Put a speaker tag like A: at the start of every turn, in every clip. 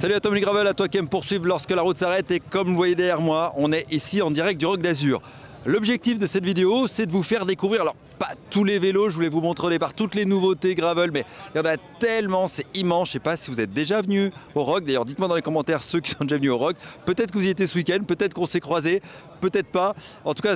A: Salut à Tom les Gravel, à toi qui aime poursuivre lorsque la route s'arrête, et comme vous voyez derrière moi, on est ici en direct du Roc d'Azur. L'objectif de cette vidéo, c'est de vous faire découvrir, alors pas tous les vélos, je voulais vous montrer au départ toutes les nouveautés gravel, mais il y en a tellement, c'est immense. Je sais pas si vous êtes déjà venu au Roc, d'ailleurs dites-moi dans les commentaires ceux qui sont déjà venus au Roc. Peut-être que vous y étiez ce week-end, peut-être qu'on s'est croisés, peut-être pas. En tout cas,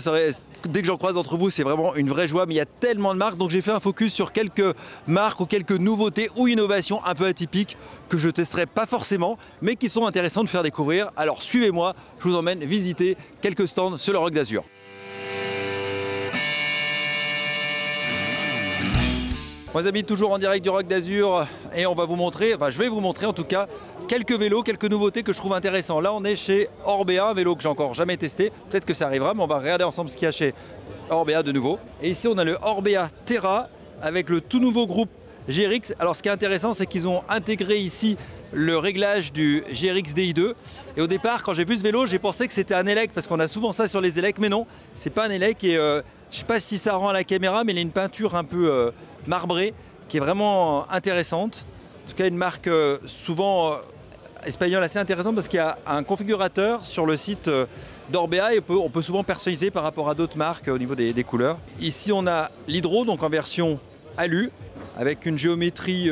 A: dès que j'en croise d'entre vous, c'est vraiment une vraie joie, mais il y a tellement de marques, donc j'ai fait un focus sur quelques marques ou quelques nouveautés ou innovations un peu atypiques que je testerai pas forcément, mais qui sont intéressantes de faire découvrir. Alors suivez-moi, je vous emmène visiter quelques stands sur le Roc d'Azur. Mes amis, toujours en direct du Roc d'Azur, et on va vous montrer, enfin je vais vous montrer en tout cas quelques vélos, quelques nouveautés que je trouve intéressants. Là on est chez Orbea, un vélo que j'ai encore jamais testé, peut-être que ça arrivera, mais on va regarder ensemble ce qu'il y a chez Orbea de nouveau. Et ici on a le Orbea Terra avec le tout nouveau groupe GRX. Alors ce qui est intéressant, c'est qu'ils ont intégré ici le réglage du GRX Di2. Et au départ, quand j'ai vu ce vélo, j'ai pensé que c'était un élec, parce qu'on a souvent ça sur les élecs, mais non, c'est pas un élec. Et je sais pas si ça rend à la caméra, mais il a une peinture un peu marbrée qui est vraiment intéressante. En tout cas, une marque souvent espagnole assez intéressante, parce qu'il y a un configurateur sur le site d'Orbea et on peut souvent personnaliser par rapport à d'autres marques au niveau des couleurs. Ici, on a l'Hydro, donc en version alu, avec une géométrie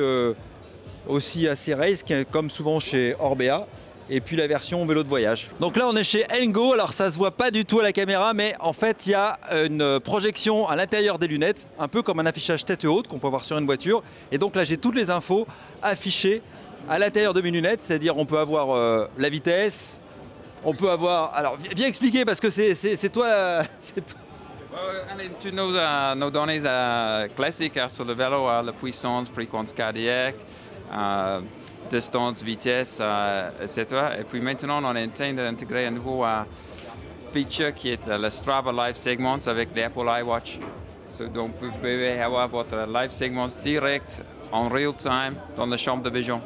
A: aussi assez race, comme souvent chez Orbea. Et puis la version vélo de voyage. Donc là on est chez Engo, alors ça se voit pas du tout à la caméra, mais en fait il y a une projection à l'intérieur des lunettes, un peu comme un affichage tête haute qu'on peut voir sur une voiture. Et donc là j'ai toutes les infos affichées à l'intérieur de mes lunettes, c'est-à-dire on peut avoir la vitesse, on peut avoir... Alors viens expliquer parce que c'est toi...
B: Toutes nos données classiques sur le vélo, la puissance, fréquence cardiaque, distance, vitesse, etc. Et puis maintenant, on est en train d'intégrer un nouveau feature qui est le Strava Live Segments avec l'Apple iWatch. Donc vous pouvez avoir votre Live Segments direct, en real time, dans la chambre de vision.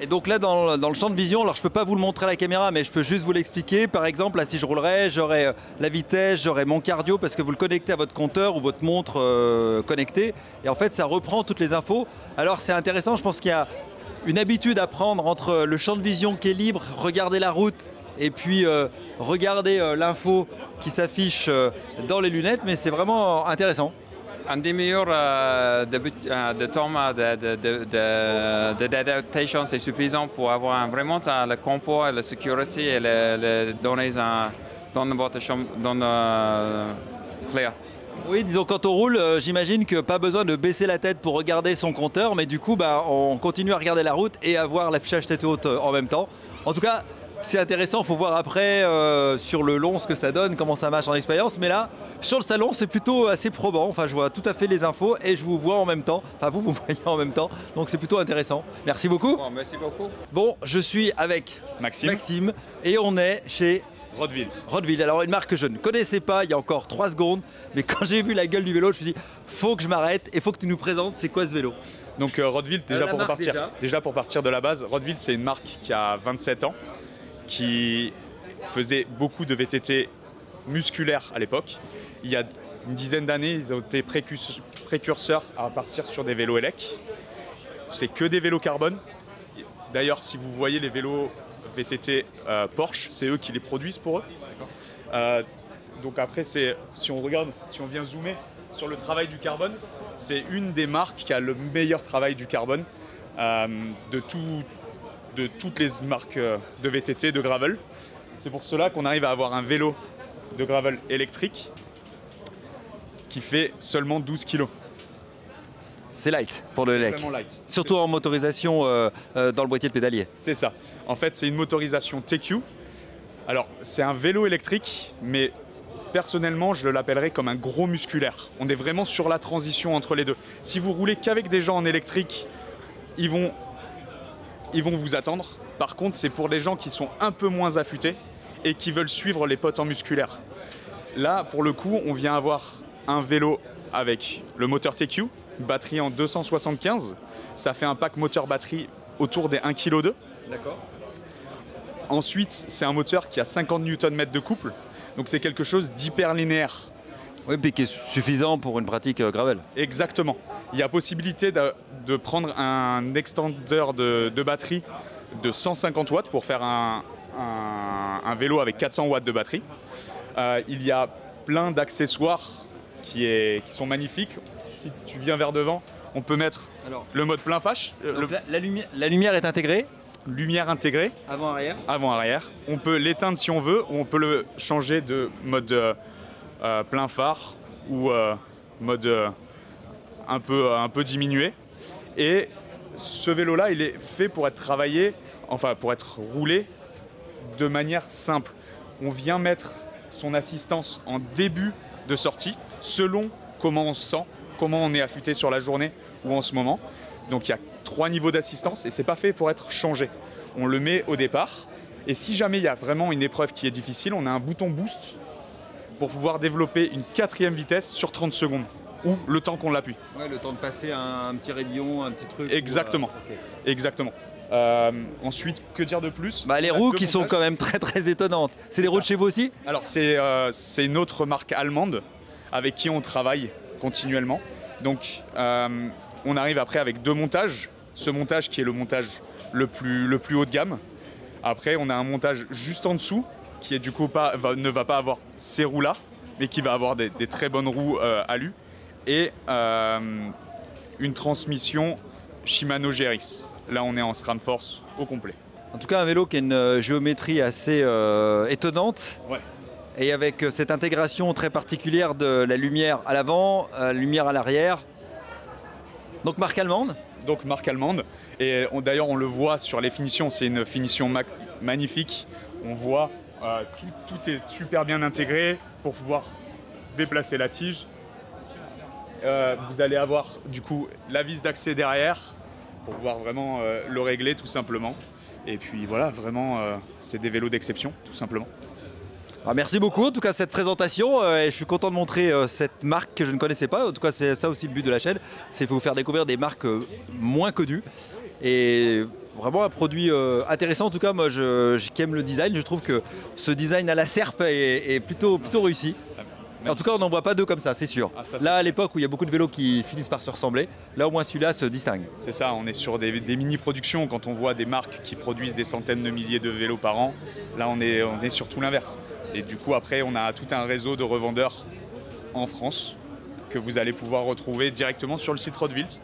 A: Et donc là dans le champ de vision, alors je peux pas vous le montrer à la caméra, mais je peux juste vous l'expliquer. Par exemple, là si je roulerais, j'aurais la vitesse, j'aurais mon cardio, parce que vous le connectez à votre compteur ou votre montre connectée. Et en fait ça reprend toutes les infos. Alors c'est intéressant, je pense qu'il y a une habitude à prendre entre le champ de vision qui est libre, regarder la route, et puis regarder l'info qui s'affiche dans les lunettes, mais c'est vraiment intéressant.
B: Un demi-heure de temps d'adaptation, c'est suffisant pour avoir vraiment le confort, la sécurité et les données dans votre chambre claire.
A: Oui, disons quand on roule, j'imagine que pas besoin de baisser la tête pour regarder son compteur, mais du coup on continue à regarder la route et à voir l'affichage tête haute en même temps. En tout cas, c'est intéressant, il faut voir après sur le long ce que ça donne, comment ça marche en expérience. Mais là, sur le salon, c'est plutôt assez probant. Enfin, je vois tout à fait les infos et je vous vois en même temps. Enfin, vous voyez en même temps. Donc, c'est plutôt intéressant. Merci beaucoup.
B: Bon, merci beaucoup.
A: Bon, je suis avec Maxime et on est chez Rottwild. Alors, une marque que je ne connaissais pas il y a encore 3 secondes. Mais quand j'ai vu la gueule du vélo, je me suis dit, faut que je m'arrête et faut que tu nous présentes c'est quoi ce vélo.
C: Donc, Rottwild, déjà pour partir de la base, Rottwild, c'est une marque qui a 27 ans. Qui faisait beaucoup de VTT musculaires à l'époque. Il y a une dizaine d'années, ils ont été précurseurs à partir sur des vélos élec. C'est que des vélos carbone. D'ailleurs, si vous voyez les vélos VTT Porsche, c'est eux qui les produisent pour eux. Donc après, si on vient zoomer sur le travail du carbone, c'est une des marques qui a le meilleur travail du carbone de toutes les marques de VTT, de gravel. C'est pour cela qu'on arrive à avoir un vélo de gravel électrique qui fait seulement 12 kg.
A: C'est light pour le élec. Surtout en motorisation dans le boîtier de pédalier.
C: C'est ça. En fait, c'est une motorisation TQ. Alors, c'est un vélo électrique, mais personnellement, je l'appellerais comme un gros musculaire. On est vraiment sur la transition entre les deux. Si vous roulez qu'avec des gens en électrique, ils vont vous attendre. Par contre, c'est pour les gens qui sont un peu moins affûtés et qui veulent suivre les potes en musculaire. Là, pour le coup, on vient avoir un vélo avec le moteur TQ, batterie en 275. Ça fait un pack moteur batterie autour des 1,2 kg.
A: D'accord.
C: Ensuite, c'est un moteur qui a 50 Nm de couple. Donc c'est quelque chose d'hyper linéaire.
A: Oui, mais qui est suffisant pour une pratique gravel.
C: Exactement. Il y a possibilité de prendre un extender de batterie de 150 watts pour faire un vélo avec 400 watts de batterie. Il y a plein d'accessoires qui sont magnifiques. Si tu viens vers devant, on peut mettre le mode plein flash.
A: La lumière est intégrée.
C: Lumière intégrée.
A: Avant-arrière.
C: Avant-arrière. On peut l'éteindre si on veut, ou on peut le changer de mode plein phare ou mode un peu diminué. Et ce vélo-là, il est fait pour être travaillé, enfin pour être roulé de manière simple. On vient mettre son assistance en début de sortie, selon comment on se sent, comment on est affûté sur la journée ou en ce moment. Donc il y a 3 niveaux d'assistance et c'est pas fait pour être changé. On le met au départ et si jamais il y a vraiment une épreuve qui est difficile, on a un bouton boost pour pouvoir développer une 4e vitesse sur 30 secondes ou le temps qu'on l'appuie.
A: Ouais, le temps de passer un petit raidillon, un petit truc.
C: Exactement.
A: Okay.
C: Exactement. Ensuite, que dire de plus?
A: Les roues qui sont quand même très étonnantes. C'est des roues de chez vous aussi?
C: Alors c'est une autre marque allemande avec qui on travaille continuellement. Donc on arrive après avec 2 montages. Ce montage qui est le montage le plus haut de gamme. Après on a un montage juste en dessous qui est du coup ne va pas avoir ces roues là, mais qui va avoir des très bonnes roues alu et une transmission Shimano GRX. Là on est en SRAM Force au complet.
A: En tout cas un vélo qui a une géométrie assez étonnante.
C: Ouais.
A: Et avec cette intégration très particulière de la lumière à l'avant, la lumière à l'arrière. Donc marque allemande.
C: Donc marque allemande. Et d'ailleurs on le voit sur les finitions, c'est une finition magnifique. On voit tout est super bien intégré pour pouvoir déplacer la tige. Vous allez avoir du coup la vis d'accès derrière pour pouvoir vraiment le régler tout simplement. Et puis voilà, vraiment c'est des vélos d'exception tout simplement.
A: Alors merci beaucoup en tout cas cette présentation et je suis content de montrer cette marque que je ne connaissais pas. En tout cas c'est ça aussi le but de la chaîne, c'est vous faire découvrir des marques moins connues et vraiment un produit intéressant. En tout cas moi qui aime le design, je trouve que ce design à la serpe est plutôt réussi. En tout cas on n'en voit pas 2 comme ça, c'est sûr. Là à l'époque où il y a beaucoup de vélos qui finissent par se ressembler, là au moins celui-là se distingue.
C: C'est ça, on est sur des mini-productions. Quand on voit des marques qui produisent des centaines de milliers de vélos par an, là on est sur tout l'inverse. Et du coup après on a tout un réseau de revendeurs en France que vous allez pouvoir retrouver directement sur le site Rottwilt.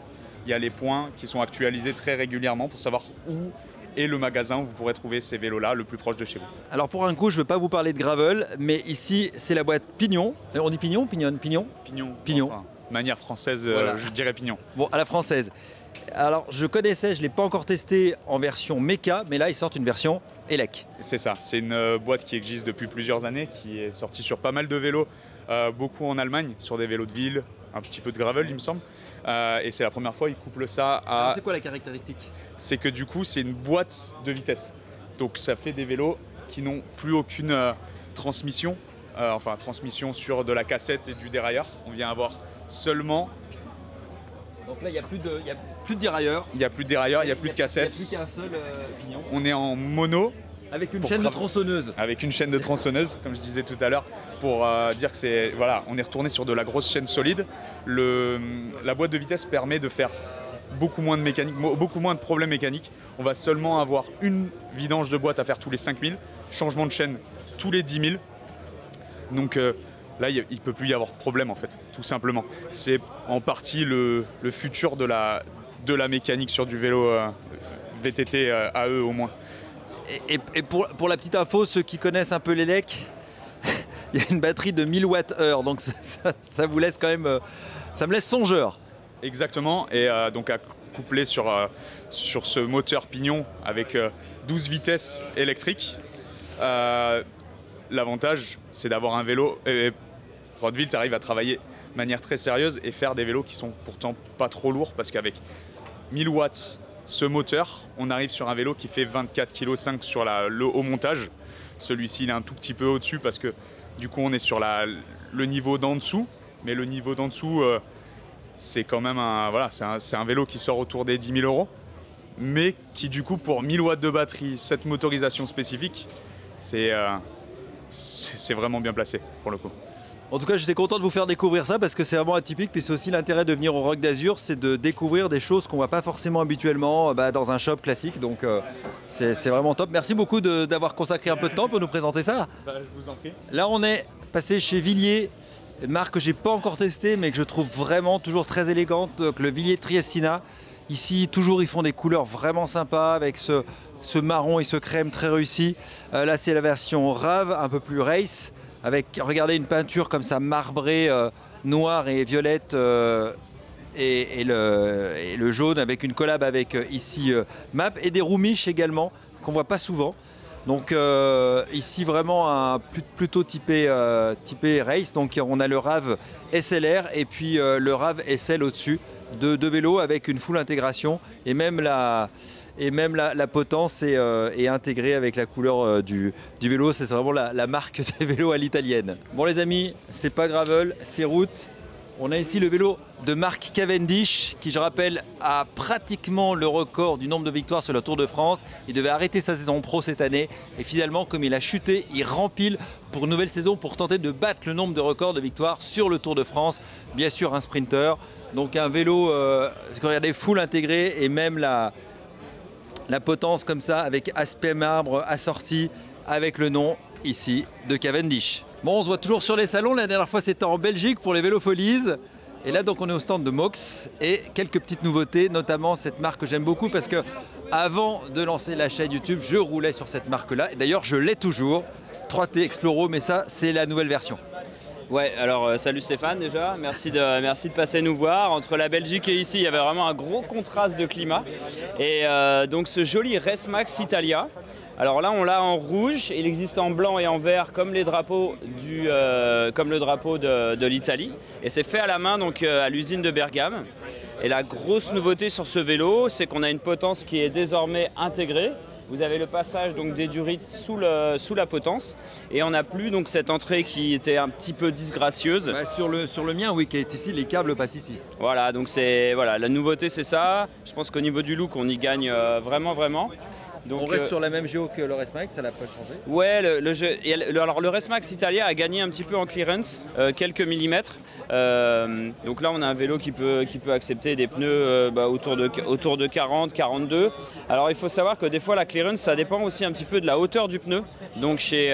C: Il y a les points qui sont actualisés très régulièrement pour savoir où est le magasin où vous pourrez trouver ces vélos-là le plus proche de chez vous.
A: Alors pour un coup je ne veux pas vous parler de gravel, mais ici c'est la boîte Pignon. On dit Pignon, Pignon.
C: Enfin, manière française, voilà. Je dirais Pignon.
A: Bon, à la française. Alors je connaissais, je ne l'ai pas encore testé en version méca, mais là ils sortent une version Elec.
C: C'est ça, c'est une boîte qui existe depuis plusieurs années, qui est sortie sur pas mal de vélos, beaucoup en Allemagne, sur des vélos de ville, un petit peu de gravel il me semble. Et c'est la première fois qu'ils couplent ça à...
A: Alors c'est quoi la caractéristique?
C: C'est que du coup c'est une boîte de vitesse. Donc ça fait des vélos qui n'ont plus aucune transmission, enfin transmission sur de la cassette et du dérailleur. On vient avoir seulement...
A: Donc là il n'y a plus de dérailleur.
C: Il n'y a plus de dérailleur, il n'y a plus de cassette.
A: Il n'y a plus qu'un seul pignon.
C: On est en mono.
A: Avec une chaîne de tronçonneuse.
C: Avec une chaîne de tronçonneuse, comme je disais tout à l'heure, pour dire que c'est... Voilà, on est retourné sur de la grosse chaîne solide. La boîte de vitesse permet de faire beaucoup moins de mécanique, beaucoup moins de problèmes mécaniques. On va seulement avoir une vidange de boîte à faire tous les 5000, changement de chaîne tous les 10 000. Donc là, il ne peut plus y avoir de problème en fait, tout simplement. C'est en partie le futur de la mécanique sur du vélo VTT AE au moins.
A: Et pour la petite info, ceux qui connaissent un peu l'Elec, il y a une batterie de 1000 Wh, donc ça vous laisse quand même, ça me laisse songeur.
C: Exactement, et donc à coupler sur ce moteur Pignon avec 12 vitesses électriques. L'avantage, c'est d'avoir un vélo, et Rottwilt arrive à travailler de manière très sérieuse et faire des vélos qui sont pourtant pas trop lourds, parce qu'avec 1000 watts, ce moteur, on arrive sur un vélo qui fait 24,5 kg sur le haut montage. Celui-ci, il est un tout petit peu au-dessus parce que du coup, on est sur le niveau d'en dessous. Mais le niveau d'en dessous, c'est quand même c'est un vélo qui sort autour des 10 000 €. Mais qui, du coup, pour 1000 watts de batterie, cette motorisation spécifique, c'est vraiment bien placé pour le coup.
A: En tout cas, j'étais content de vous faire découvrir ça parce que c'est vraiment atypique. Puis c'est aussi l'intérêt de venir au Rock d'Azur, c'est de découvrir des choses qu'on ne voit pas forcément habituellement dans un shop classique. Donc c'est vraiment top. Merci beaucoup d'avoir consacré un peu de temps pour nous présenter ça.
C: Je vous en prie.
A: Là, on est passé chez Villiers, une marque que j'ai pas encore testée, mais que je trouve vraiment toujours très élégante. Donc le Villiers Triestina. Ici, toujours, ils font des couleurs vraiment sympas avec ce marron et ce crème très réussi. Là, c'est la version Rave, un peu plus race. Avec, regardez, une peinture comme ça marbrée, noire et violette et le jaune avec une collab avec ici MAP et des roumiches également qu'on voit pas souvent. Donc ici vraiment plutôt typé race. Donc on a le Rave SLR et puis le Rave SL au-dessus, deux vélos avec une full intégration et même la potence est intégrée avec la couleur du vélo. C'est vraiment la marque des vélos à l'italienne. Bon les amis, c'est pas gravel, c'est route. On a ici le vélo de Mark Cavendish qui, je rappelle, a pratiquement le record du nombre de victoires sur le Tour de France. Il devait arrêter sa saison pro cette année et finalement, comme il a chuté, il rempile pour une nouvelle saison pour tenter de battre le nombre de records de victoires sur le Tour de France. Bien sûr, un sprinter. Donc un vélo, regardez, full intégré et même la potence comme ça avec aspect marbre assorti avec le nom ici de Cavendish. Bon, on se voit toujours sur les salons. La dernière fois, c'était en Belgique pour les Vélo Folies. Et là, donc, on est au stand de Mox et quelques petites nouveautés, notamment cette marque que j'aime beaucoup parce que avant de lancer la chaîne YouTube, je roulais sur cette marque-là. Et d'ailleurs, je l'ai toujours. 3T Exploro, mais ça, c'est la nouvelle version.
D: Ouais, alors salut Stéphane déjà, merci de passer nous voir. Entre la Belgique et ici, il y avait vraiment un gros contraste de climat. Et donc ce joli Resmax Italia. Alors là, on l'a en rouge, il existe en blanc et en vert comme les drapeaux comme le drapeau de l'Italie. Et c'est fait à la main donc à l'usine de Bergame. Et la grosse nouveauté sur ce vélo, c'est qu'on a une potence qui est désormais intégrée. Vous avez le passage donc des durites sous la potence et on n'a plus donc cette entrée qui était un petit peu disgracieuse.
A: Bah, sur le mien, oui, qui est ici, les câbles passent ici.
D: Voilà, donc la nouveauté c'est ça. Je pense qu'au niveau du look, on y gagne vraiment. Donc,
A: on reste sur la même géo que le Resmax, ça n'a pas changé.
D: Ouais, alors le Resmax Italia a gagné un petit peu en clearance, quelques millimètres. Donc là, on a un vélo qui peut accepter des pneus autour de 40, 42. Alors il faut savoir que des fois, la clearance, ça dépend aussi un petit peu de la hauteur du pneu. Donc chez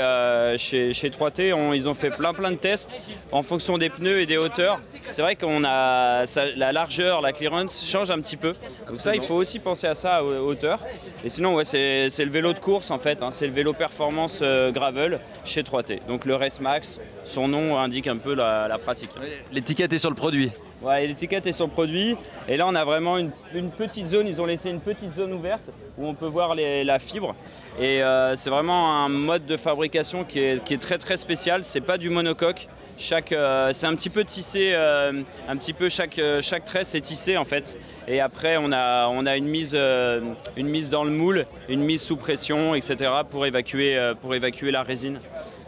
D: 3T, ils ont fait plein de tests en fonction des pneus et des hauteurs. C'est vrai qu'on a la largeur, la clearance change un petit peu. Donc ça, il faut aussi penser à ça, à hauteur. Et sinon, ouais, c'est le vélo de course en fait, hein, c'est le vélo performance gravel chez 3T. Donc le Resmax, son nom indique un peu la pratique.
A: L'étiquette est sur le produit.
D: Ouais, l'étiquette est sur le produit. Et là, on a vraiment une petite zone. Ils ont laissé une petite zone ouverte où on peut voir la fibre. Et c'est vraiment un mode de fabrication qui est très spécial. C'est pas du monocoque. C'est un petit peu tissé, chaque tresse est tissée en fait. Et après, on a une mise dans le moule, une mise sous pression, etc. pour évacuer la résine.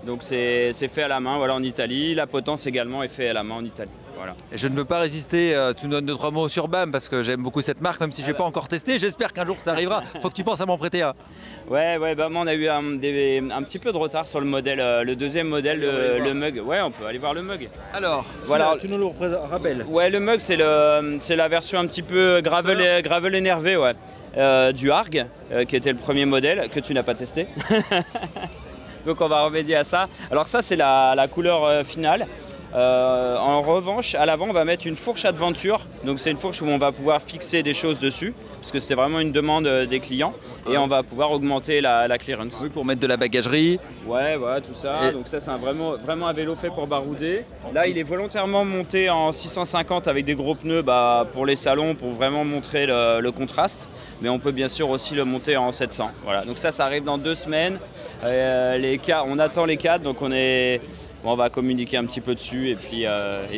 D: Donc c'est fait à la main, voilà, en Italie. La potence également est faite à la main en Italie. Voilà.
A: Et je ne peux pas résister, tu donnes 2-3 mots sur BAM parce que j'aime beaucoup cette marque, même si je n'ai pas encore testé. J'espère qu'un jour ça arrivera. Faut que tu penses à m'en prêter un.
D: Ouais, BAM, on a eu un petit peu de retard sur le modèle, le deuxième modèle, le mug. Ouais, on peut aller voir le mug.
A: Alors,
D: voilà.
A: Tu nous le rappelles.
D: Ouais, le mug, c'est la version un petit peu gravel énervé, ouais, du Arg, qui était le premier modèle que tu n'as pas testé. Donc on va remédier à ça. Alors ça, c'est la couleur finale. En revanche, à l'avant, on va mettre une fourche Adventure. Donc c'est une fourche où on va pouvoir fixer des choses dessus, parce que c'était vraiment une demande des clients. Et on va pouvoir augmenter la clearance.
A: Oui, pour mettre de la bagagerie.
D: Ouais, voilà, tout ça. Donc ça, c'est vraiment un vélo fait pour barouder. Là, il est volontairement monté en 650 avec des gros pneus pour les salons, pour vraiment montrer le contraste. Mais on peut bien sûr aussi le monter en 700. Voilà. Donc ça arrive dans 2 semaines. On attend les cadres, donc on va communiquer un petit peu dessus et puis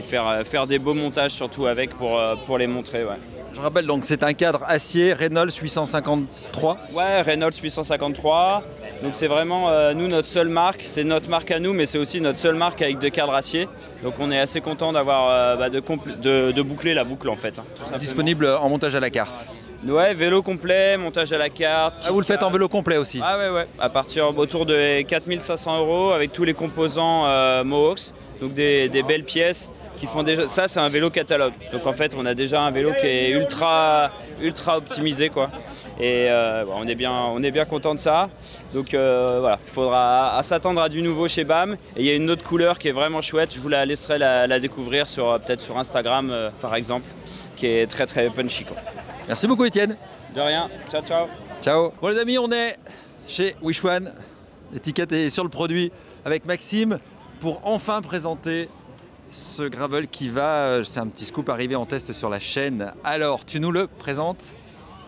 D: faire des beaux montages surtout avec pour les montrer. Ouais.
A: Je rappelle donc c'est un cadre acier Reynolds 853.
D: Ouais, Reynolds 853. Donc c'est vraiment nous notre seule marque, c'est notre marque à nous, mais c'est aussi notre seule marque avec des cadres acier. Donc on est assez content d'avoir de boucler la boucle en fait. Hein,
A: disponible en montage à la carte.
D: Ouais, vélo complet, montage à la carte.
A: Ah, vous le faites en vélo complet aussi?
D: Ah ouais, à partir autour de 4 500 € avec tous les composants Mohawks. Donc des belles pièces qui font déjà... Ça, c'est un vélo catalogue. Donc en fait, on a déjà un vélo qui est ultra optimisé, quoi. Et on est bien content de ça. Donc voilà, il faudra s'attendre à du nouveau chez BAM. Et il y a une autre couleur qui est vraiment chouette. Je vous la laisserai la découvrir peut-être sur Instagram, par exemple, qui est très punchy, quoi.
A: Merci beaucoup Étienne.
D: De rien. Ciao, ciao.
A: Ciao. Bon les amis, on est chez Wish-One. L'étiquette est sur le produit avec Maxime pour enfin présenter ce gravel qui va, c'est un petit scoop, arriver en test sur la chaîne. Alors, tu nous le présentes?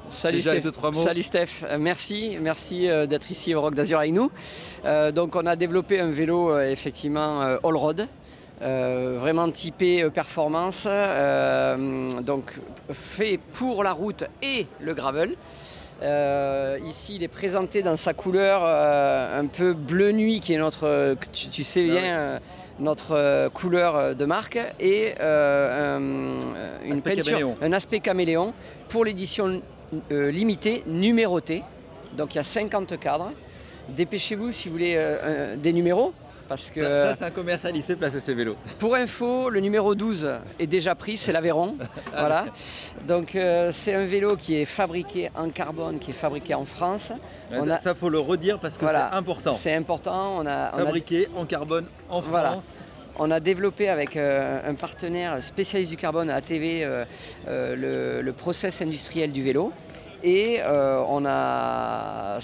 E: Salut
A: déjà
E: Steph.
A: Deux, trois mots.
E: Salut Steph, merci d'être ici au Rock d'Azur avec nous. Donc on a développé un vélo effectivement all-road. Vraiment typé performance, donc fait pour la route et le gravel. Ici il est présenté dans sa couleur un peu bleu nuit qui est notre, tu sais bien, notre couleur de marque, et une peinture, un aspect caméléon pour l'édition limitée numérotée. Donc il y a 50 cadres. Dépêchez-vous si vous voulez des numéros. Parce que
A: ça c'est un commercial, il sait placer ses vélos.
E: Pour info, le numéro 12 est déjà pris, c'est l'Aveyron. Voilà. Donc c'est un vélo qui est fabriqué en carbone, qui est fabriqué en France.
A: Ça faut le redire parce que voilà, c'est important.
E: C'est important.
A: Fabriqué en carbone en France.
E: Voilà. On a développé avec un partenaire spécialiste du carbone à ATV le process industriel du vélo. Et ça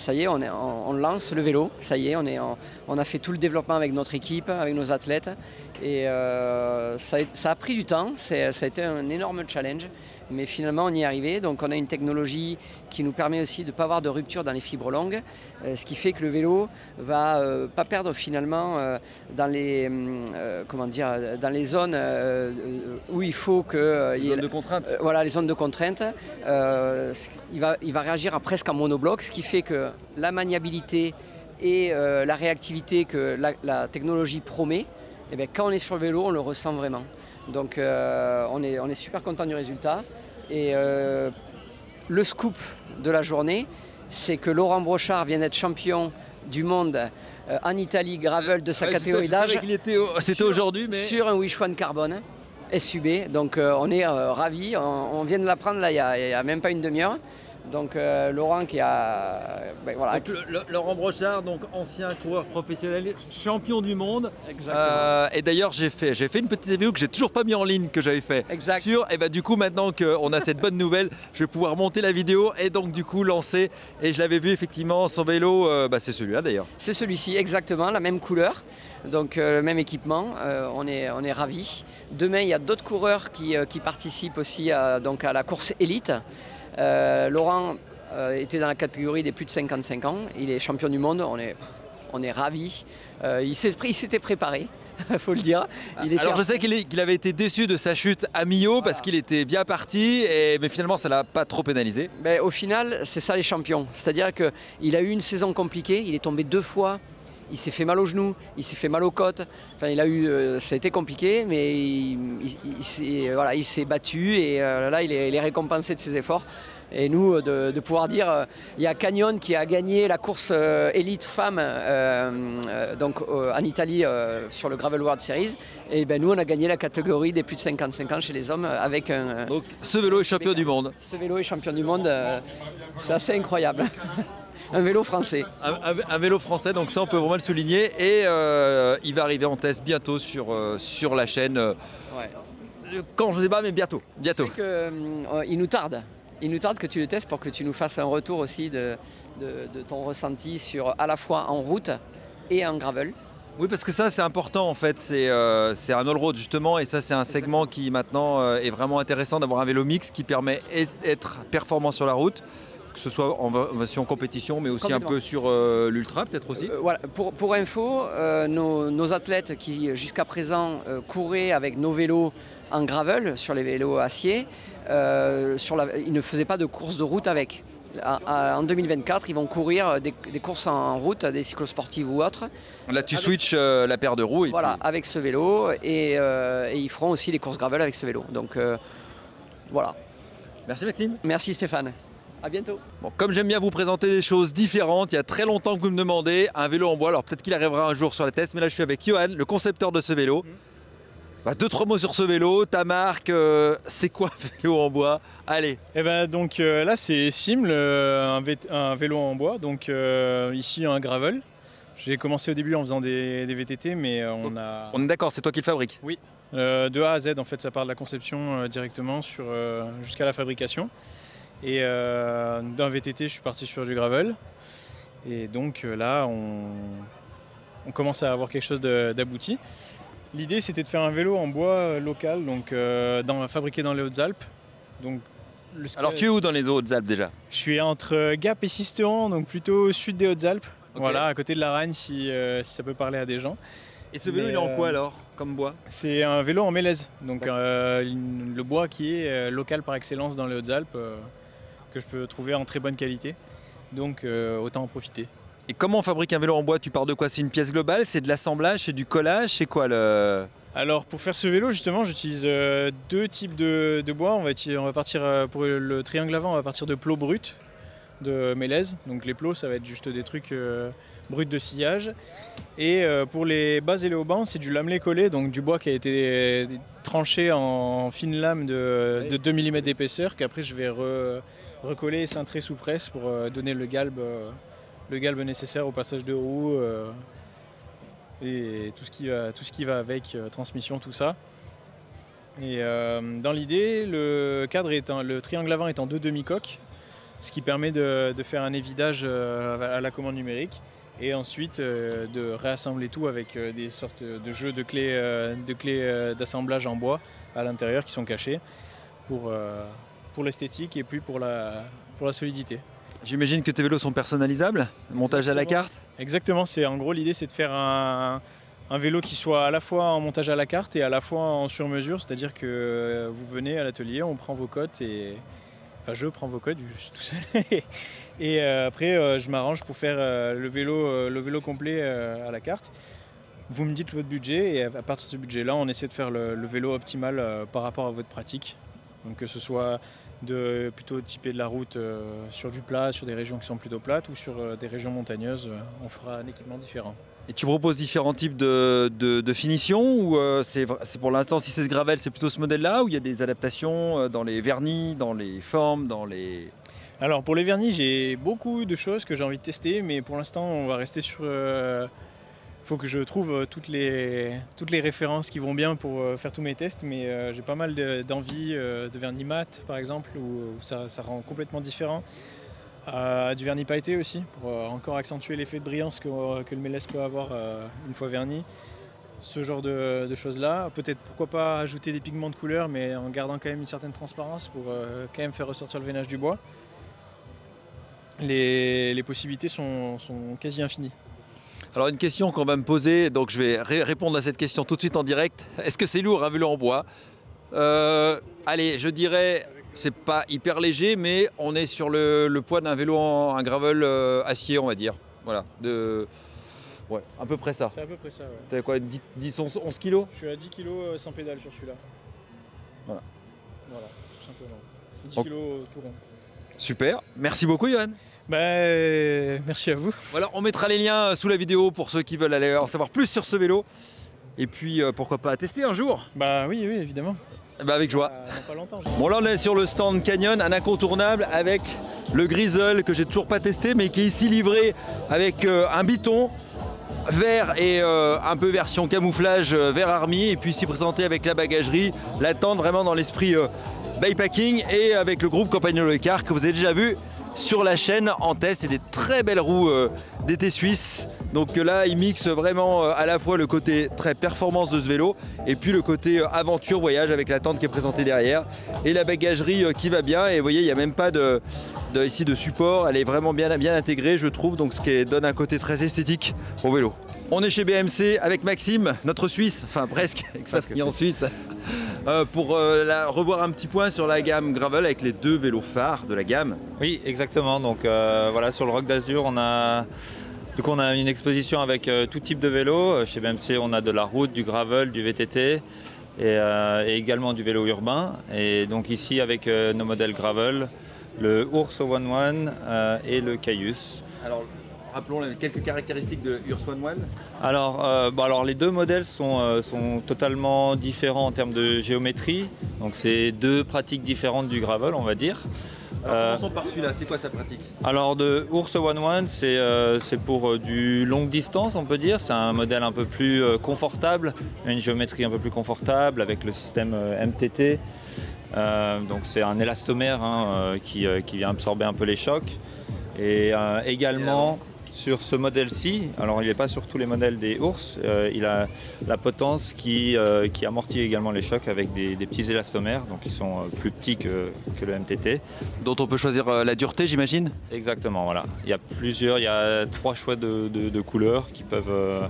E: y est, on lance le vélo, ça y est, on a fait tout le développement avec notre équipe, avec nos athlètes. Et ça a pris du temps, ça a été un énorme challenge, mais finalement on y est arrivé. Donc on a une technologie qui nous permet aussi de ne pas avoir de rupture dans les fibres longues, ce qui fait que le vélo va pas perdre finalement dans les zones où il faut que...
A: les zones de contrainte.
E: Voilà, les zones de contrainte. Il va réagir presque en monobloc, ce qui fait que la maniabilité et la réactivité que la technologie promet, eh bien, quand on est sur le vélo, on le ressent vraiment. Donc on est super content du résultat. Et le scoop de la journée, c'est que Laurent Brochard vient d'être champion du monde en Italie gravel de sa catégorie d'âge.
A: C'était aujourd'hui, mais...
E: Sur un Wish-One Carbone SUB. Donc on est ravis. On vient de l'apprendre là, il y a même pas une demi-heure. Donc Laurent qui a... voilà.
A: Donc, Laurent Brochard, donc ancien coureur professionnel, champion du monde.
E: Exactement.
A: Et d'ailleurs j'ai fait une petite vidéo que j'ai toujours pas mis en ligne, que j'avais fait.
E: Exact.
A: Et du coup maintenant qu'on a cette bonne nouvelle, je vais pouvoir monter la vidéo et donc du coup lancer. Et je l'avais vu effectivement, son vélo, c'est celui-là d'ailleurs.
E: C'est celui-ci, exactement, la même couleur. Donc le même équipement, on est ravis. Demain il y a d'autres coureurs qui participent aussi à la course élite. Laurent était dans la catégorie des plus de 55 ans, il est champion du monde, on est ravis. Il s'était préparé, il faut le dire.
A: Alors je sais qu'il avait été déçu de sa chute à Millau parce qu'il était bien parti, mais finalement ça ne l'a pas trop pénalisé.
E: Au final, c'est ça les champions, c'est-à-dire qu'il a eu une saison compliquée, il est tombé 2 fois. Il s'est fait mal aux genoux, il s'est fait mal aux côtes. Enfin, ça a été compliqué, mais il s'est battu et là, il est récompensé de ses efforts. Et nous, de pouvoir dire, il y a Canyon qui a gagné la course élite femme en Italie sur le Gravel World Series. Et nous, on a gagné la catégorie des plus de 55 ans chez les hommes avec un...
A: Donc ce vélo est champion du monde.
E: Ce vélo est champion du monde, c'est assez incroyable. Un vélo français.
A: Un vélo français, donc ça on peut vraiment le souligner. Et il va arriver en test bientôt sur la chaîne.
E: Ouais.
A: Quand je ne sais pas, mais bientôt.
E: C'est qu'il nous tarde. Il nous tarde que tu le testes pour que tu nous fasses un retour aussi de ton ressenti à la fois en route et en gravel.
A: Oui, parce que ça c'est important en fait, c'est un all-road justement, et ça c'est un segment qui maintenant est vraiment intéressant d'avoir un vélo mix qui permet d'être performant sur la route, que ce soit en version compétition, mais aussi un peu sur l'ultra peut-être aussi.
E: Voilà. Pour info, nos athlètes qui jusqu'à présent couraient avec nos vélos en gravel, sur les vélos acier, ils ne faisaient pas de course de route avec. En 2024, ils vont courir des courses en route, des cyclosportives ou autres.
A: Là tu switches la paire de roues.
E: Voilà, avec ce vélo, et ils feront aussi des courses gravel avec ce vélo. Donc voilà.
A: Merci Maxime.
E: Merci Stéphane. À bientôt.
A: Bon, comme j'aime bien vous présenter des choses différentes, il y a très longtemps que vous me demandez un vélo en bois. Alors peut-être qu'il arrivera un jour sur la test, mais là je suis avec Johan, le concepteur de ce vélo. 2-3 mots sur ce vélo, ta marque, c'est quoi un vélo en bois? Allez.
F: Et ben donc là c'est Siml, un vélo en bois, donc ici un gravel. J'ai commencé au début en faisant des VTT, mais on
A: est d'accord, c'est toi qui le fabriques?
F: Oui, de A à Z en fait, ça part de la conception directement jusqu'à la fabrication. Et d'un VTT je suis parti sur du gravel. Et donc là on commence à avoir quelque chose d'abouti. L'idée c'était de faire un vélo en bois local, donc fabriqué dans les Hautes-Alpes. Donc,
A: alors tu es où dans les Hautes-Alpes déjà?
F: Je suis entre Gap et Sisteron, donc plutôt au sud des Hautes-Alpes. Okay. Voilà, à côté de la Ragne si ça peut parler à des gens.
A: Et ce vélo il est en quoi alors, comme bois?
F: C'est un vélo en mélèze, donc le bois qui est local par excellence dans les Hautes-Alpes, que je peux trouver en très bonne qualité, donc autant en profiter.
A: Et comment on fabrique un vélo en bois? Tu pars de quoi? C'est une pièce globale? C'est de l'assemblage? C'est du collage? C'est quoi le...
F: Alors pour faire ce vélo justement j'utilise 2 types de bois. On va partir pour le triangle avant, on va partir de plots bruts de mélèze. Donc les plots ça va être juste des trucs bruts de sillage. Et pour les bases et les haubans c'est du lamelé collé, donc du bois qui a été tranché en fines lames de 2 mm d'épaisseur qu'après je vais recoller et cintrer sous presse pour donner le galbe nécessaire au passage de roues. Et tout ce qui va avec, transmission, tout ça. Et dans l'idée, le triangle avant est en 2 demi-coques, ce qui permet de faire un évidage à la commande numérique et ensuite de réassembler tout avec des sortes de jeux de clés d'assemblage en bois à l'intérieur qui sont cachés pour l'esthétique et puis pour la solidité.
A: J'imagine que tes vélos sont personnalisables, montage à la carte?
F: Exactement, en gros l'idée c'est de faire un vélo qui soit à la fois en montage à la carte et à la fois en sur-mesure, c'est-à-dire que vous venez à l'atelier, on prend vos cotes enfin je prends vos cotes, je suis tout seul et après je m'arrange pour faire le vélo complet à la carte. Vous me dites votre budget et à partir de ce budget-là, on essaie de faire le vélo optimal par rapport à votre pratique, donc que ce soit de plutôt typer de la route sur du plat, sur des régions qui sont plutôt plates ou sur des régions montagneuses, on fera un équipement différent.
A: Et tu proposes différents types de finitions ou c'est pour l'instant, si c'est ce gravel, c'est plutôt ce modèle-là ou il y a des adaptations dans les vernis, dans les formes, dans les...
F: Alors pour les vernis, j'ai beaucoup de choses que j'ai envie de tester, mais pour l'instant on va rester sur... Il faut que je trouve toutes les références qui vont bien pour faire tous mes tests, mais j'ai pas mal d'envie de vernis mat par exemple, où ça rend complètement différent. Du vernis pailleté aussi, pour encore accentuer l'effet de brillance que le mélèze peut avoir une fois verni. Ce genre de choses-là. Peut-être pourquoi pas ajouter des pigments de couleur, mais en gardant quand même une certaine transparence pour quand même faire ressortir le veinage du bois. Les possibilités sont quasi infinies.
A: Alors une question qu'on va me poser, donc je vais répondre à cette question tout de suite en direct. Est-ce que c'est lourd un vélo en bois? Allez, je dirais, c'est pas hyper léger, mais on est sur le poids d'un vélo un gravel acier, on va dire. Voilà, ouais, à peu près ça.
F: C'est à peu près ça, ouais.
A: T'as quoi, 11 kilos?
F: Je suis à 10 kilos sans pédale sur celui-là.
A: Voilà,
F: tout simplement. 10 kilos tout rond.
A: Super, merci beaucoup Johan.
F: Merci à vous.
A: Voilà, on mettra les liens sous la vidéo pour ceux qui veulent aller en savoir plus sur ce vélo. Et puis pourquoi pas tester un jour?
F: Oui, évidemment.
A: Avec joie.
F: Dans pas longtemps.
A: Bon là on est sur le stand Canyon, un incontournable avec le Grizzle que j'ai toujours pas testé mais qui est ici livré avec un biton vert et un peu version camouflage vert army, et puis ici présenté avec la bagagerie, la tente vraiment dans l'esprit bikepacking, et avec le groupe Compagnon Le Car que vous avez déjà vu sur la chaîne en test. C'est des très belles roues d'été suisse. Donc là, il mixe vraiment à la fois le côté très performance de ce vélo et puis le côté aventure, voyage avec la tente qui est présentée derrière et la bagagerie qui va bien. Et vous voyez, il n'y a même pas ici de support. Elle est vraiment bien intégrée, je trouve. Donc ce qui donne un côté très esthétique au vélo. On est chez BMC avec Maxime, notre Suisse, enfin presque, expatrié en Suisse, pour revoir un petit point sur la gamme Gravel avec les 2 vélos phares de la gamme.
G: Oui, exactement. Donc voilà, sur le Roc d'Azur, on a une exposition avec tout type de vélos. Chez BMC, on a de la route, du gravel, du VTT et également du vélo urbain. Et donc ici, avec nos modèles gravel, le Ours 01 et le Caius.
A: Alors, rappelons quelques caractéristiques de Urs One One.
G: Alors les deux modèles sont totalement différents en termes de géométrie. Donc c'est deux pratiques différentes du gravel, on va dire.
A: Alors, commençons par celui-là, c'est quoi sa pratique?
G: Alors de Urs One One, c'est pour du longue distance, on peut dire. C'est un modèle un peu plus confortable, une géométrie un peu plus confortable avec le système MTT. Donc c'est un élastomère qui vient absorber un peu les chocs. Et également sur ce modèle-ci, alors il n'est pas sur tous les modèles des Urs, il a la potence qui amortit également les chocs avec des petits élastomères, donc ils sont plus petits que le MTT.
A: Dont on peut choisir la dureté, j'imagine?
G: Exactement, voilà. Il y a 3 choix de couleurs qui peuvent,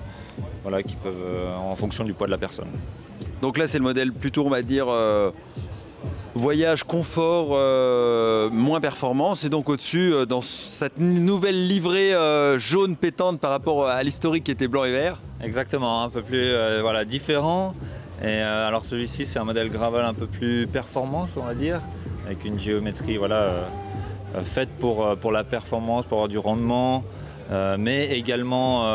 G: en fonction du poids de la personne.
A: Donc là c'est le modèle plutôt, on va dire, voyage, confort, moins performance, et donc au-dessus, dans cette nouvelle livrée jaune pétante par rapport à l'historique qui était blanc et vert.
G: Exactement, un peu plus différent. Et alors celui-ci c'est un modèle gravel un peu plus performance, on va dire, avec une géométrie faite pour la performance, pour avoir du rendement, mais également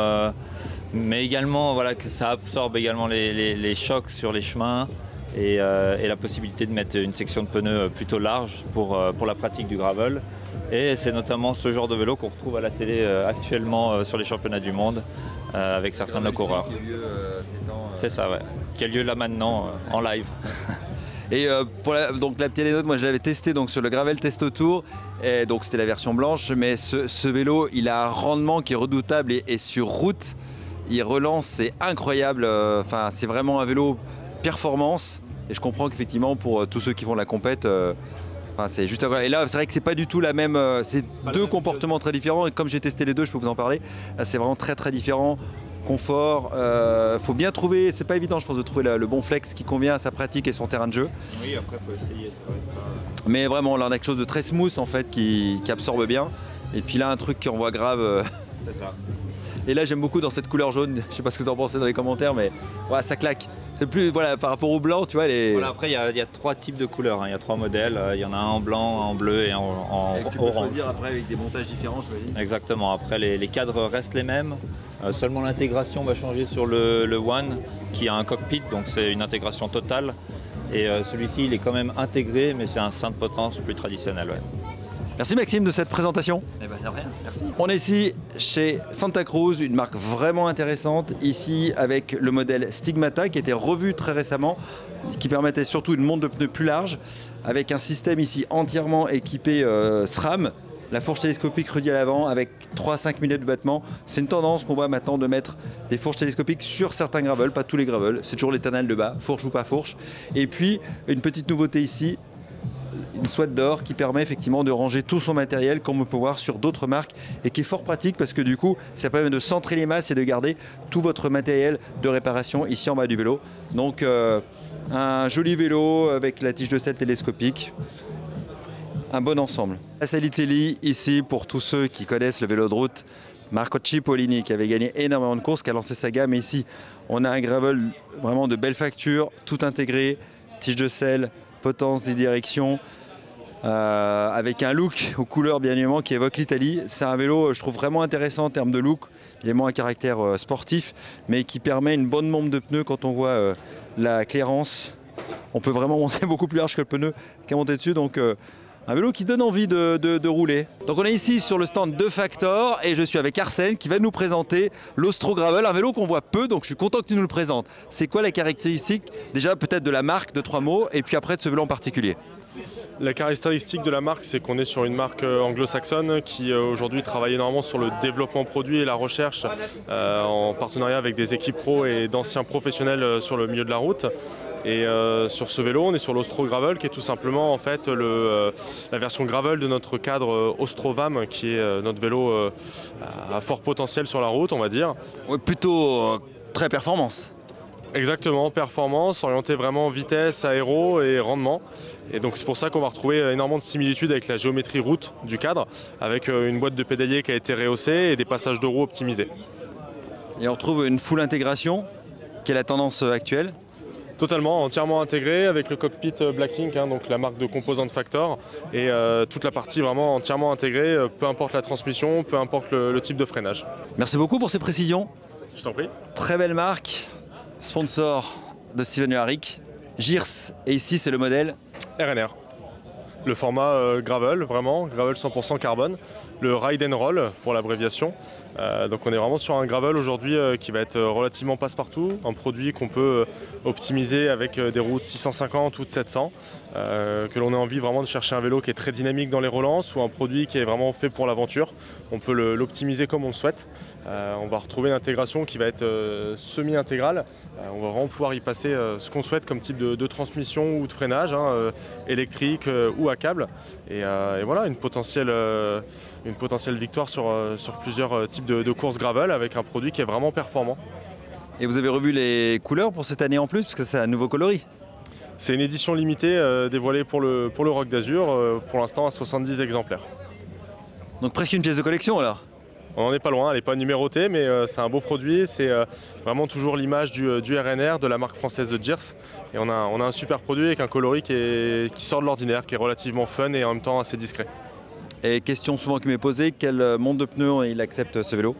G: que ça absorbe également les chocs sur les chemins. Et la possibilité de mettre une section de pneus plutôt large pour la pratique du gravel. Et c'est notamment ce genre de vélo qu'on retrouve à la télé actuellement sur les championnats du monde avec certains de nos coureurs. C'est ça, ouais. Qui a lieu là maintenant en live.
A: Et donc la petite anecdote, moi je l'avais testé donc, sur le Gravel Testo Tour, et donc c'était la version blanche, mais ce vélo il a un rendement qui est redoutable et sur route il relance, c'est incroyable. Enfin, c'est vraiment un vélo performance, et je comprends qu'effectivement pour tous ceux qui font la compète, c'est juste incroyable. Et là c'est vrai que c'est pas du tout la même, c'est deux comportements très différents, et comme j'ai testé les deux je peux vous en parler, c'est vraiment très différent. Confort, faut bien trouver, c'est pas évident je pense de trouver le bon flex qui convient à sa pratique et son terrain de jeu.
G: Oui, après faut essayer.
A: Mais vraiment là on a quelque chose de très smooth en fait qui absorbe bien, et puis là un truc qui envoie grave.
G: C'est ça.
A: Et là j'aime beaucoup dans cette couleur jaune, je sais pas ce que vous en pensez dans les commentaires, mais ouais, ça claque. C'est plus, voilà, par rapport au blanc, tu vois.
G: Voilà, après il y a 3 types de couleurs, il y a 3 modèles, il y en a un en blanc, un en bleu et un en
A: et tu
G: orange.
A: peux choisir après avec des montages différents, je me dis.
G: Exactement, après les cadres restent les mêmes, seulement l'intégration va changer sur le One qui a un cockpit, donc c'est une intégration totale. Et celui-ci il est quand même intégré, mais c'est un sein de potence plus traditionnel. Ouais.
A: Merci Maxime de cette présentation.
G: Eh ben, de rien, merci.
A: On est ici chez Santa Cruz, une marque vraiment intéressante, ici avec le modèle Stigmata qui a été revu très récemment, qui permettait surtout une monte de pneus plus large, avec un système ici entièrement équipé SRAM, la fourche télescopique redit à l'avant avec 3 à 5 minutes de battement. C'est une tendance qu'on voit maintenant de mettre des fourches télescopiques sur certains gravels, pas tous les gravels, c'est toujours l'éternel de bas, fourche ou pas fourche. Et puis une petite nouveauté ici, une souade d'or qui permet effectivement de ranger tout son matériel comme on peut voir sur d'autres marques, et qui est fort pratique parce que du coup ça permet de centrer les masses et de garder tout votre matériel de réparation ici en bas du vélo. Donc un joli vélo avec la tige de selle télescopique, un bon ensemble. La Salitelli ici pour tous ceux qui connaissent le vélo de route, Marco Cipollini qui avait gagné énormément de courses, qui a lancé sa gamme, et ici on a un gravel vraiment de belle facture, tout intégré, tige de selle, potence, direction, avec un look aux couleurs bien évidemment qui évoque l'Italie. C'est un vélo je trouve vraiment intéressant en termes de look, il a moins un caractère sportif, mais qui permet une bonne monte de pneus. Quand on voit la clairance, on peut vraiment monter beaucoup plus large que le pneu qui est monté dessus, donc un vélo qui donne envie de rouler. Donc on est ici sur le stand de Factor et je suis avec Arsène qui va nous présenter l'Ostro Gravel, un vélo qu'on voit peu, donc je suis content que tu nous le présentes. C'est quoi la caractéristique déjà peut-être de la marque, de 3 mots, et puis après de ce vélo en particulier?
H: La caractéristique de la marque, c'est qu'on est sur une marque anglo-saxonne qui aujourd'hui travaille énormément sur le développement produit et la recherche en partenariat avec des équipes pro et d'anciens professionnels sur le milieu de la route. Et sur ce vélo, on est sur l'Ostro Gravel qui est tout simplement en fait la version gravel de notre cadre Ostrovam, qui est notre vélo à fort potentiel sur la route, on va dire.
A: Ouais, plutôt très performance.
H: Exactement, performance, orienté vraiment vitesse, aéro et rendement. Et donc c'est pour ça qu'on va retrouver énormément de similitudes avec la géométrie route du cadre, avec une boîte de pédalier qui a été rehaussée et des passages de roues optimisés.
A: Et on retrouve une full intégration, qui est la tendance actuelle.
H: Totalement, entièrement intégré avec le cockpit Black Ink, donc la marque de composante Factor, et toute la partie vraiment entièrement intégrée, peu importe la transmission, peu importe le type de freinage.
A: Merci beaucoup pour ces précisions.
H: Je t'en prie.
A: Très belle marque, sponsor de Steven Uharic, GIRS, et ici c'est le modèle
H: RNR. Le format gravel, vraiment, gravel 100% carbone, le ride and roll pour l'abréviation. Donc on est vraiment sur un gravel aujourd'hui qui va être relativement passe-partout, un produit qu'on peut optimiser avec des routes 650 ou de 700, que l'on ait envie vraiment de chercher un vélo qui est très dynamique dans les relances ou un produit qui est vraiment fait pour l'aventure. On peut l'optimiser comme on le souhaite. On va retrouver une intégration qui va être semi-intégrale. On va vraiment pouvoir y passer ce qu'on souhaite comme type de transmission ou de freinage, électrique ou à câble. Et voilà, une potentielle victoire sur plusieurs types de courses gravel avec un produit qui est vraiment performant.
A: Et vous avez revu les couleurs pour cette année en plus, parce que c'est un nouveau coloris.
H: C'est une édition limitée dévoilée pour le Rock d'Azur, pour l'instant à 70 exemplaires.
A: Donc presque une pièce de collection alors.
H: On n'en est pas loin, elle n'est pas numérotée, mais c'est un beau produit. C'est vraiment toujours l'image du RNR, de la marque française de GIRS. Et on a un super produit avec un coloris qui sort de l'ordinaire, qui est relativement fun et en même temps assez discret.
A: Et question souvent qui m'est posée, quel monde de pneus il accepte ce vélo?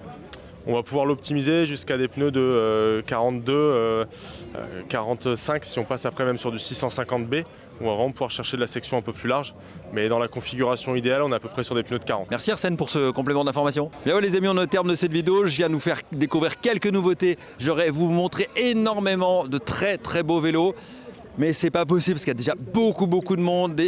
H: On va pouvoir l'optimiser jusqu'à des pneus de 42, 45 si on passe après même sur du 650B. On va vraiment pouvoir chercher de la section un peu plus large. Mais dans la configuration idéale, on est à peu près sur des pneus de 40.
A: Merci Arsène pour ce complément d'information. Bien ouais les amis, on est au terme de cette vidéo. Je viens de vous faire découvrir quelques nouveautés. J'aurais vous montrer énormément de très beaux vélos. Mais c'est pas possible parce qu'il y a déjà beaucoup de monde,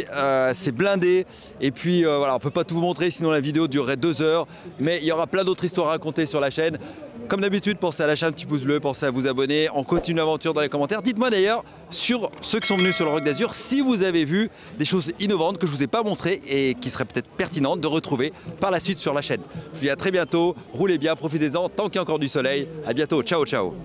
A: c'est blindé. Et puis voilà, on peut pas tout vous montrer sinon la vidéo durerait 2 heures. Mais il y aura plein d'autres histoires à raconter sur la chaîne. Comme d'habitude, pensez à lâcher un petit pouce bleu, pensez à vous abonner. On continue l'aventure dans les commentaires. Dites-moi d'ailleurs sur ceux qui sont venus sur le Rock d'Azur si vous avez vu des choses innovantes que je vous ai pas montrées et qui seraient peut-être pertinentes de retrouver par la suite sur la chaîne. Je vous dis à très bientôt, roulez bien, profitez-en tant qu'il y a encore du soleil. À bientôt, ciao ciao.